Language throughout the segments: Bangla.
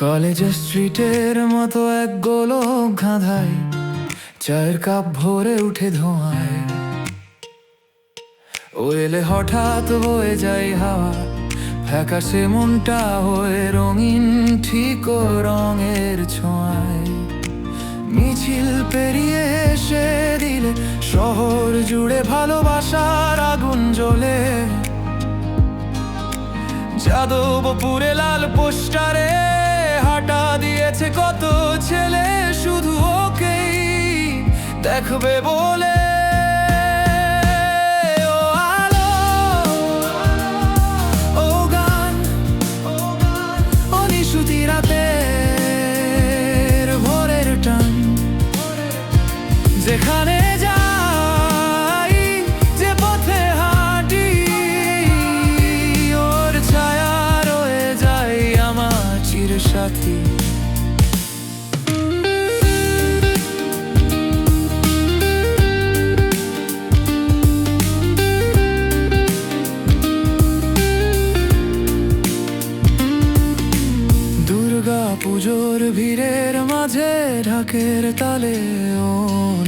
কলেজের স্ট্রিটের মতো এক গোলক গাধায় চায়ের কাপ ভরে উঠে ধোঁয়ায়। ও এলে হঠাৎ বয়ে যায় হাওয়া, ফ্যাকাশে মনটা হয়ে রঙিন ঠিক ও রঙের ছোঁয়ায়। মিছিল পেরিয়ে এসে দিলে শহর জুড়ে ভালোবাসার আগুন জ্বলে। যাদবপুরে লাল পোস্টারে হাঁটা দিয়েছে কত ছেলে, শুধু ওকেই দেখবে বলে। ও আলো, ও গান, ও নিশুতি রাতের ভোরের টান, যেখানে যাই যে পথে হাঁটি ওর ছায়া রয়ে যায় আমার চিরসাথী। পুজোর ভিড়ের মাঝে ঢাকের তালে ও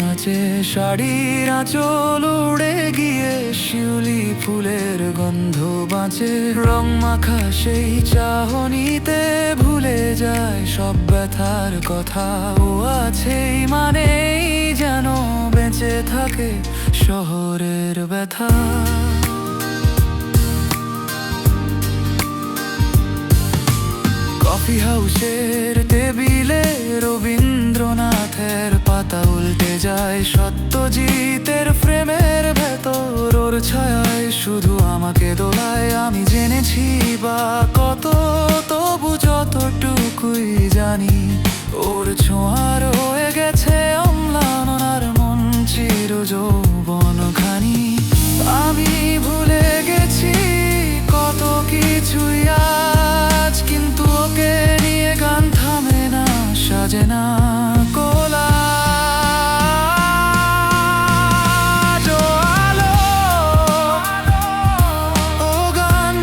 নাচে, শাড়ির আঁচল উড়ে গিয়ে শিউলি ফুলের গন্ধ বাঁচে। রং মাখা সেই চাহনিতে ভুলে যায় সব ব্যথার কথা। ও আছেই মানেই যেন বেঁচে থাকে শহরের ব্যথা। কফি হাউসের টেবিলে রবীন্দ্রনাথের পাতা উল্টে যায়, সত্যজিতের ফ্রেমের ভেতর ওর ছায়ায় শুধু আমাকে দোলায়। আমি জেনেছি বা কত, তবু যতটুকুই জানি ওর ছোঁয়া রয়ে গেছে অম্লান ওনার মন চির যৌবন খানি। আমি ভুলে গেছি কত কিছুই আজ, কিন্তু ওকে নিয়ে গান থামে না, সাজে না কোলাজ। ও আলো, ও গান,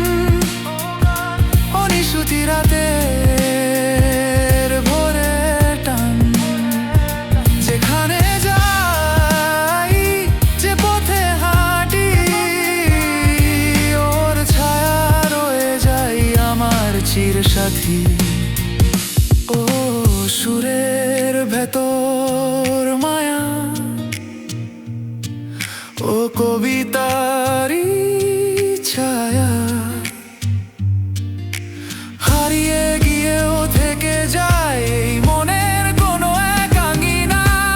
ও নিশুতি রাতের ভোরের টান, যেখানে যাই যে পথে হাঁটি ওর ছায়া রয়ে যায় আমার চিরসাথী। ও সুরের ভেতর মায়া, ও কবিতারি ছায়া, হারিয়ে গিয়ে ও থেকে যায় এই মনের কোনো এক আঙিনায়।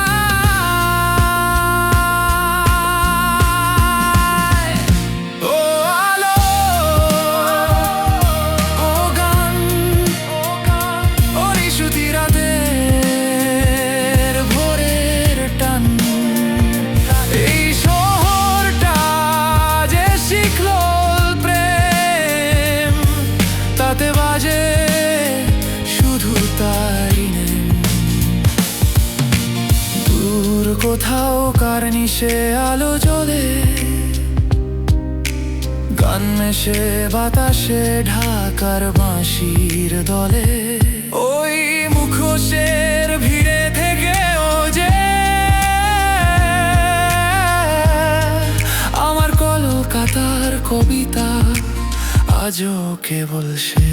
ও আলো, ও গান, ও নিশুতি রাতের ভোরের টান, এই শহরটা যে শিখলো প্রেম, তাতে বাজে শুধু তারি নেই। দূর কোথাও কার নিশে আলো জ্বলে, গান মেশে বাতাসে ঢাকার বাঁশির দলে। ওই মুখোশের ভিড়ে থেকে ও যে আমার কলকাতার কবিতা আজও কেবল সে।